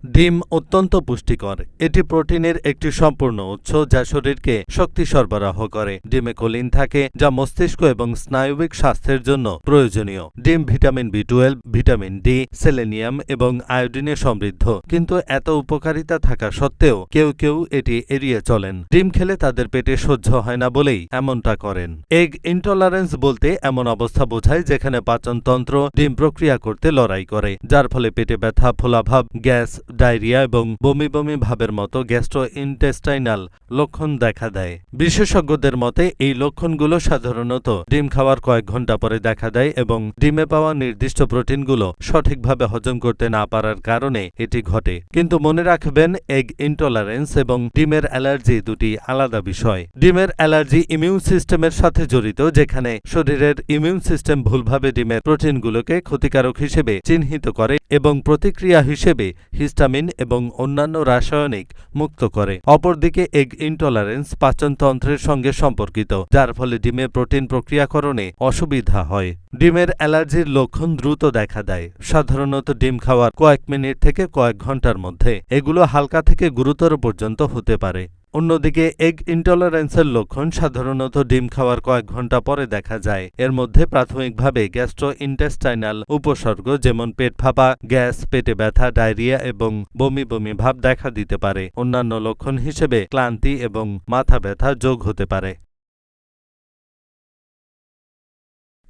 ডিম অত্যন্ত পুষ্টিকর। এটি প্রোটিনের একটি সম্পূর্ণ উৎস যা শরীরকে শক্তি সরবরাহ করে। ডিমে কোলিন থাকে যা মস্তিষ্ক এবং স্নায়বিক স্বাস্থ্যের জন্য প্রয়োজনীয়। ডিম ভিটামিন বি12, ভিটামিন ডি, সেলেনিয়াম এবং আয়োডিনে সমৃদ্ধ। কিন্তু এত উপকারিতা থাকা সত্ত্বেও কেউ কেউ এটি এড়িয়ে চলেন। ডিম খেলে তাদের পেটে সহ্য হয় না বলেই এমনটা করেন। এগ ইনটলারেন্স বলতে এমন অবস্থা বোঝায় যেখানে পাচনতন্ত্র ডিম প্রক্রিয়া করতে লড়াই করে, যার ফলে পেটে ব্যথা, ফোলাভাব, গ্যাস, ডায়রিয়া এবং বমি বমি ভাবের মতো গ্যাস্ট্রোইন্টেস্টাইনাল লক্ষণ দেখা দেয়। বিশেষজ্ঞদের মতে এই লক্ষণগুলো সাধারণত ডিম খাওয়ার কয়েক ঘন্টা পরে দেখা দেয় এবং ডিমে পাওয়া নির্দিষ্ট প্রোটিনগুলো সঠিকভাবে হজম করতে না পারার কারণে এটি ঘটে। কিন্তু মনে রাখবেন, এগ ইনটলারেন্স এবং ডিমের অ্যালার্জি দুটি আলাদা বিষয়। ডিমের অ্যালার্জি ইমিউন সিস্টেমের সাথে জড়িত, যেখানে শরীরের ইমিউন সিস্টেম ভুলভাবে ডিমের প্রোটিনগুলোকে ক্ষতিকারক হিসেবে চিহ্নিত করে এবং প্রতিক্রিয়া হিসেবে হিস্টামিন এবং অন্যান্য রাসায়নিক মুক্ত করে। অপরদিকে এগ ইনটলারেন্স পাচনতন্ত্রের সঙ্গে সম্পর্কিত, যার ফলে ডিমে প্রোটিন প্রক্রিয়াকরণে অসুবিধা হয়। ডিমের অ্যালার্জির লক্ষণ দ্রুত দেখা দেয়, সাধারণত ডিম খাওয়ার কয়েক মিনিট থেকে কয়েক ঘন্টার মধ্যে। এগুলো হালকা থেকে গুরুতর পর্যন্ত হতে পারে। অন্যদিকে এগ ইনটলারেন্সের লক্ষণ সাধারণত ডিম খাওয়ার কয়েক ঘন্টা পরে দেখা যায়। এর মধ্যে প্রাথমিকভাবে গ্যাস্ট্রোইন্টেস্টাইনাল উপসর্গ যেমন পেট ফাঁপা, গ্যাস, পেটে ব্যথা, ডায়রিয়া এবং বমি বমি ভাব দেখা দিতে পারে। অন্যান্য লক্ষণ হিসেবে ক্লান্তি এবং মাথা ব্যথা যোগ হতে পারে।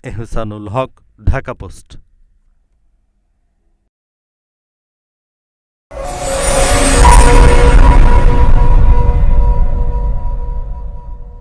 এহসানুল হক, ঢাকা পোস্ট।